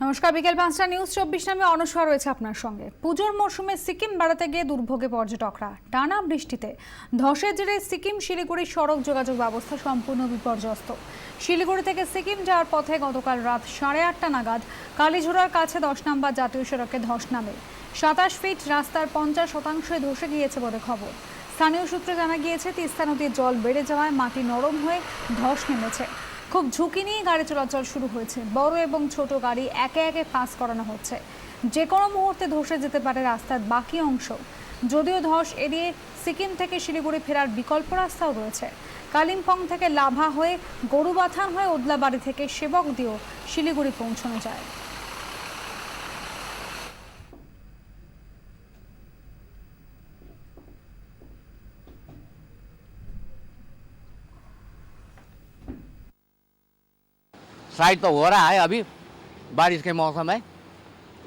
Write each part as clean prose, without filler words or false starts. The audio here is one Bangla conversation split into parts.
নমস্কার, বিকেল ৫টা নিউজ ২৪ নামে অনুসরা রয়েছে আপনার সঙ্গে। পুজোর মরশুমে সিকিম বেড়াতে গিয়ে দুর্ভোগে পর্যটকরা। টানা বৃষ্টিতে ধসের জেরে সিকিম শিলিগুড়ি সড়ক যোগাযোগ ব্যবস্থা সম্পূর্ণ বিপর্যস্ত। শিলিগুড়ি থেকে সিকিম যাওয়ার পথে গতকাল রাত ৮:৩০ নাগাদ কালীঝোড়ার কাছে ১০ নম্বর জাতীয় সড়কে ধস নামে। ২৭ ফিট রাস্তার ৫০% ধসে গিয়েছে বলে খবর। স্থানীয় সূত্রে জানা গিয়েছে, তিস্তা নদীর জল বেড়ে যাওয়ায় মাটি নরম হয়ে ধস নেমেছে। খুব ঝুঁকি নিয়ে গাড়ি চলাচল শুরু হয়েছে। বড় এবং ছোট গাড়ি একে একে পাস করানো হচ্ছে। যে কোনো মুহূর্তে ধসে যেতে পারে রাস্তার বাকি অংশ। যদিও ধস এড়িয়ে সিকিম থেকে শিলিগুড়ি ফেরার বিকল্প রাস্তাও রয়েছে। কালিম্পং থেকে লাভা হয়ে গরুবাথান হয়ে ওদলাবাড়ি থেকে সেবক দিয়েও শিলিগুড়ি পৌঁছানো যায়। साइड तो हो रहा है अभी बारिश के मौसम है।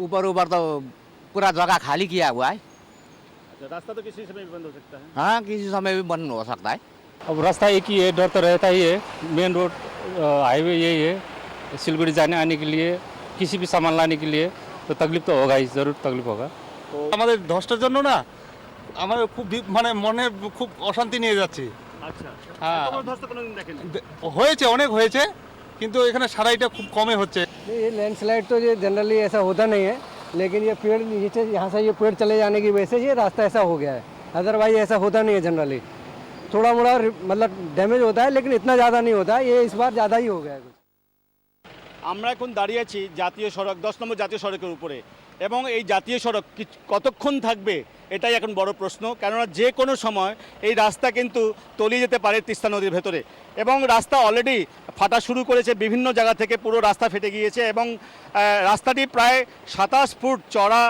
ऊपर तो पूरा जगह खाली किया हुआ है। अच्छा, रास्ता तो किसी समय भी बंद हो सकता है। हाँ, किसी समय भी बंद हो सकता है। अब रास्ता एक ही है, डर तो रहता ही है। मेन रोड हाईवे यही है। सिलगुड़ी जाने आने के लिए, किसी भी सामान लाने के लिए तो तकलीफ तो होगा ही, ज़रूर तकलीफ होगा। তো আমাদের ধসটার জন্য না আমাদের খুব মানে মনে খুব অশান্তি নিয়ে যাচ্ছে। আচ্ছা, হ্যাঁ। এত বড় ধস তো কোনোদিন দেখেনি। হয়েছে, অনেক হয়েছে, কিন্তু এখানে সারাইটা খুব কমে হচ্ছে। ये लैंडस्लाइड तो ये जनरली ऐसा होता नहीं है, लेकिन ये पेड़ नीचे यहाँ से ये पेड़ चले जाने की वजह से ये रास्ता ऐसा हो गया है। अदरवाइज ऐसा होता नहीं है जनरली। थोड़ा मोड़ा मतलब डैमेज होता है, लेकिन इतना ज़्यादा नहीं होता है। ये इस बार ज़्यादा ही हो गया है कुछ। আমরা এখন দাঁড়িয়ে আছি জাতীয় সড়ক 10 নম্বর জাতীয় সড়কের উপরে, এবং এই জাতীয় সড়ক কতক্ষণ থাকবে এটাই এখন বড় প্রশ্ন। কেননা যে কোনো সময় এই রাস্তা কিন্তু তলিয়ে যেতে পারে তিস্তা নদীর ভেতরে, এবং রাস্তা অলরেডি ফাটা শুরু করেছে। বিভিন্ন জায়গা থেকে পুরো রাস্তা ফেটে গিয়েছে, এবং রাস্তাটি প্রায় ২৭ ফুট চড়া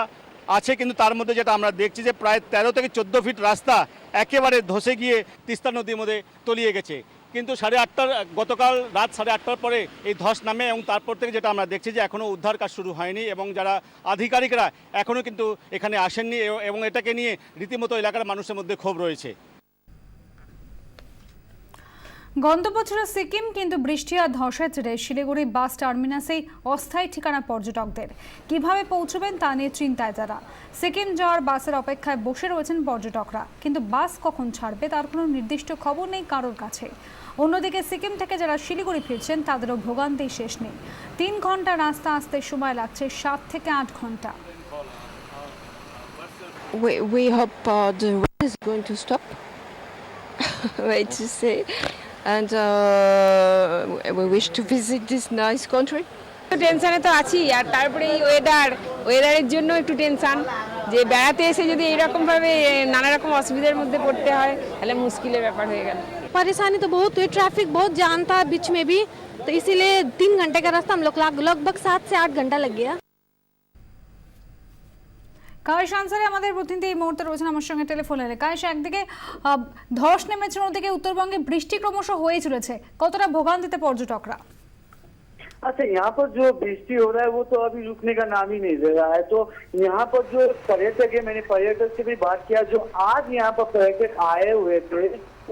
আছে, কিন্তু তার মধ্যে যেটা আমরা দেখছি যে প্রায় ১৩ থেকে ১৪ ফিট রাস্তা একেবারে ধসে গিয়ে তিস্তা নদীর মধ্যে তলিয়ে গেছে। কিন্তু ৮:৩০ গতকাল রাত ৮:৩০ পরে এই ধস নামে, এবং তারপর থেকে যেটা আমরা দেখছি যে এখনও উদ্ধার কাজ শুরু হয়নি, এবং যারা আধিকারিকরা এখনও কিন্তু এখানে আসেননি, এবং এটাকে নিয়ে রীতিমতো এলাকার মানুষের মধ্যে ক্ষোভ রয়েছে। গন্তব্য ছিল সিকিম, কিন্তু বৃষ্টি আর ধসের জেরে শিলিগুড়ি বাস টার্মিনাসেই অস্থায়ী ঠিকানা পর্যটকদের। কিভাবে পৌঁছবেন তা নিয়ে চিন্তায় যারা। সিকিম যাওয়ার বাসের অপেক্ষায় বসে রয়েছেন পর্যটকরা, কিন্তু বাস কখন ছাড়বে তার কোনো নির্দিষ্ট খবর নেই কারোর কাছে। অন্যদিকে সিকিম থেকে যারা শিলিগুড়ি ফিরছেন তাদেরও ভোগান্তি শেষ নেই। ৩ ঘন্টা রাস্তা আসতে সময় লাগছে ৭ থেকে ৮ ঘন্টা। We hope the rain is going to stop. Wait to say, and we wish to visit this nice country. টেনশনে তো আছি, আর তারপরে এই ওয়েদারের জন্য একটু টেনশন, যে বেড়াতে এসে যদি এইরকম ভাবে নানা রকম অসুবিধার মধ্যে পড়তে হয় তাহলে মুশকিলের ব্যাপার হয়ে গেল। परेशानी तो बहुत हुई, ट्रैफिक बहुत जाम था बीच में भी, तो इसीलिए 3 घंटे का रास्ता हम लोग लगभग 7 से 8 घंटा लग गया। কায়েশ আনসারে আমাদের প্রতিনিধি এই মুহূর্তে রয়েছেন আমার সঙ্গে টেলিফোনে। কায়েশ, একদিকে ধস নেমেছে, অন্যদিকে উত্তরবঙ্গে বৃষ্টি ক্রমশ হয়ে চলেছে, কতটা ভোগান্তিতে পর্যটকরা? अच्छा, यहाँ पर जो वृष्टि हो रहा है वो तो अभी रुकने का नाम ही नहीं ले रहा है। तो यहाँ पर जो पर्यटक है, मैंने पर्यटक से भी बात किया, जो आज यहाँ पर पर्यटक आए हुए थे,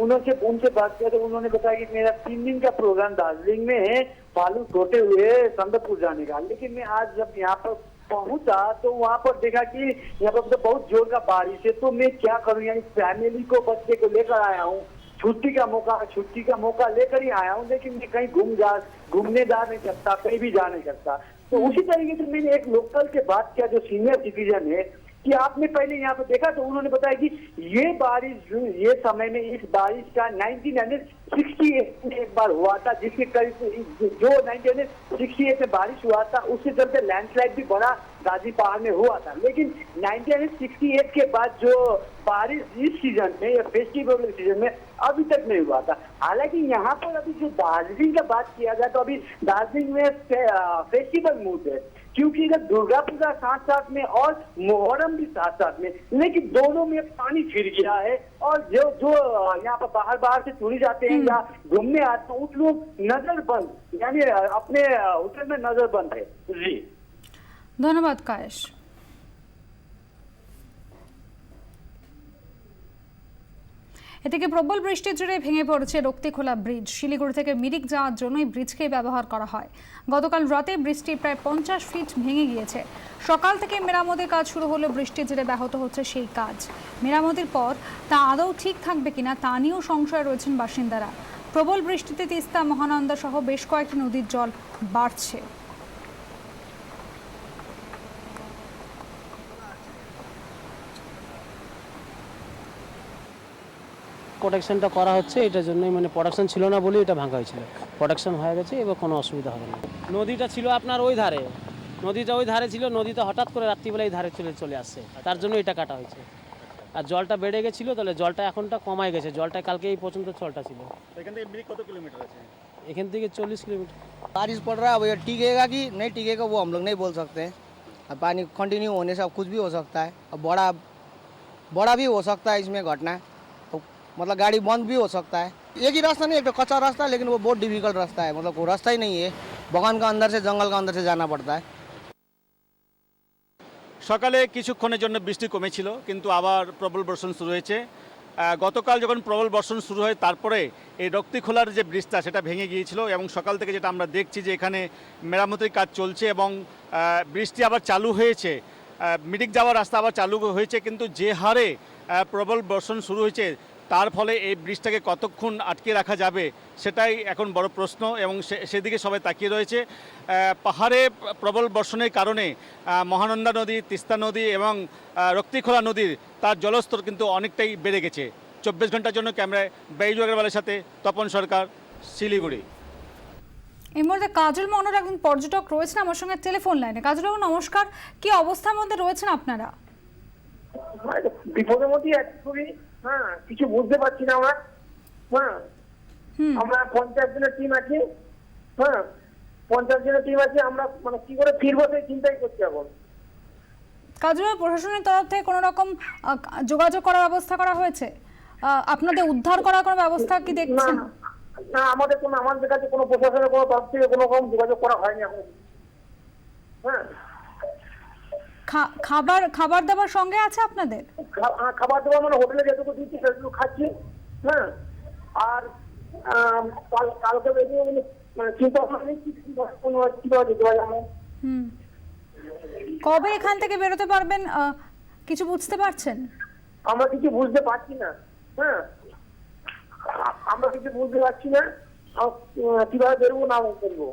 उनसे बात किया तो उन्होंने बताया कि मेरा 3 दिन का प्रोग्राम दार्जिलिंग में है, बालू छोटे हुए संदकपुर जाने का। लेकिन मैं आज जब यहाँ पर पहुंचा तो वहाँ पर देखा कि यहाँ पर तो बहुत जोर का बारिश है। तो मैं क्या करूँ, यानी फैमिली को, बच्चे को लेकर आया हूँ, छुट्टी का मौका लेकर ही आया हूँ, लेकिन मैं कहीं घूमने जा नहीं सकता, कहीं भी जा नहीं सकता। तो उसी तरीके से मैंने एक लोकल से बात किया जो सीनियर सिटीजन है, कि आपने पहले यहाँ पर देखा, तो उन्होंने बताया कि ये बारिश, ये समय में इस बारिश का 1968 में एक बार हुआ था, जिसके करीब जो 1968 में बारिश हुआ था उससे चलते लैंडस्लाइड भी बड़ा गाजी पहाड़ में हुआ था। लेकिन 1968 के बाद जो बारिश इस सीजन में या फेस्टिवल सीजन में अभी तक नहीं हुआ था। हालांकि यहाँ पर अभी जो दार्जिलिंग का बात किया जाए तो अभी दार्जिलिंग में फेस्टिवल मूड है, क्योंकि इधर दुर्गा पूजा साथ साथ में और मोहर्रम भी साथ साथ में, लेकिन दोनों में पानी फिर गया है। और जो यहाँ पर बाहर से टूरिस्ट जाते हैं या घूमने आते हैं, उस लोग नजरबंद, यानी अपने होटल में नजरबंद है। जी ধন্যবাদ কায়েশ। এদিকে প্রবল বৃষ্টির জেরে ভেঙে পড়েছে রক্তিখোলা ব্রিজ। শিলিগুড়ি থেকে মিরিক যাওয়ার জন্য এই ব্রিজকে ব্যবহার করা হয়। গতকাল রাতে বৃষ্টি প্রায় 50 ফিট ভেঙে গিয়েছে। সকাল থেকে মেরামতির কাজ শুরু হলেও বৃষ্টির জেরে ব্যাহত হচ্ছে সেই কাজ। মেরামতির পর তা আদৌ ঠিক থাকবে কিনা তা নিয়েও সংশয়ে রয়েছেন বাসিন্দারা। প্রবল বৃষ্টিতে তিস্তা, মহানন্দা সহ বেশ কয়েকটি নদীর জল বাড়ছে। প্রোটেকশনটা করা হচ্ছে, এটার জন্যই মানে প্রোডাকশন ছিল না বলে এটা ভাঙা হয়েছিল। প্রোডাকশন হয়ে গেছে, এবার কোনো অসুবিধা হবে না। নদীটা ছিল আপনার ওই ধারে, নদীটা ওই ধারে ছিল, নদীটা হঠাৎ করে রাত্রিবেলা এই ধারে চলে আসছে, তার জন্য এটা কাটা হয়েছে। আর জলটা বেড়ে গেছিলো, তাহলে জলটা এখনটা কমায় গেছে। জলটা কালকে এই পর্যন্ত জলটা ছিল। এখান থেকে মিরিক কত কিলোমিটার আছে? এখান থেকে 40 किलोमीटर। बारिश पड़ रहा है, अब ये टिकेगा कि नहीं टिकेगा वो हम लोग नहीं बोल सकते हैं। अब पानी कंटिन्यू होने से अब कुछ भी हो सकता है। अब बड़ा भी हो सकता है इसमें घटना, तो मतलब गाड़ी बंद भी हो सकता है। एक ही रास्ता नहीं, एक तो कच्चा रास्ता है, लेकिन वो बहुत डिफिकल्ट रास्ता है, मतलब कोई रास्ता ही नहीं है। बगान का अंदर से, जंगल का अंदर से जाना पड़ता है। সকালে কিছুক্ষণের জন্য বৃষ্টি কমেছিল, কিন্তু আবার প্রবল বর্ষণ শুরু হয়েছে। গতকাল যখন প্রবল বর্ষণ শুরু হয়, তারপরে এই রক্তিখোলার যে ব্রিজটা সেটা ভেঙে গিয়েছিল, এবং সকাল থেকে যেটা আমরা দেখছি যে এখানে মেরামতির কাজ চলছে এবং বৃষ্টি আবার চালু হয়েছে। মিরিক যাওয়ার রাস্তা আবার চালু হয়েছে, কিন্তু যে হারে প্রবল বর্ষণ শুরু হয়েছে তার ফলে এই ব্রিজটাকে কতক্ষণ আটকে রাখা যাবে সেটাই এখন বড় প্রশ্ন, এবং সেদিকে সবাই তাকিয়ে রয়েছে। পাহাড়ে প্রবল বর্ষণের কারণে মহানন্দা নদী, তিস্তা নদী এবং রক্তিখোলা নদীর তার জলস্তর কিন্তু অনেকটাই বেড়ে গেছে। 24 ঘন্টার জন্য ক্যামেরায় বাইজু আগরওয়ালের সাথে তপন সরকার, শিলিগুড়ি। এই মুহূর্তে কাজল মনোর একজন পর্যটক রয়েছেন আমার সঙ্গে টেলিফোন লাইনে। কাজল বাবু নমস্কার, কি অবস্থার মধ্যে রয়েছেন আপনারা? বিপদের মধ্যে খুবই, হ্যাঁ, কিছু বুঝতে পারছি না আমরা। হ্যাঁ, আমরা 50 জনের টিম আছে। হ্যাঁ, 50 জনের টিম আছে, আমরা মানে কি করে ফিরবো সেই চিন্তাই করছি এখন। কাজল বাবু, প্রশাসনের তরফ থেকে কোনো রকম যোগাযোগ করার ব্যবস্থা করা হয়েছে? আপনাদের উদ্ধার করার কোনো ব্যবস্থা কি দেখছেন? না, আমাদের কাছে কোনো প্রশাসনের কোনো তরফ থেকে কোনো রকম যোগাযোগ করা হয়নি এখন। হ্যাঁ, খাবার দাবার সঙ্গে আছে আপনাদের? খাবার দাবার মানে হোটেলে যেটুকু দিচ্ছি সেটুকু খাচ্ছি। হ্যাঁ, আর কালকে বেরিয়ে মানে চিন্তা ভাবনা নেই কিভাবে যেতে পারি আমরা। কবে এখান থেকে বেরোতে পারবেন কিছু বুঝতে পারছেন? আমরা কিছু বুঝতে পারছি না। হ্যাঁ, আমরা কিছু বুঝতে পারছি না কিভাবে বেরোবো না বেরোবো।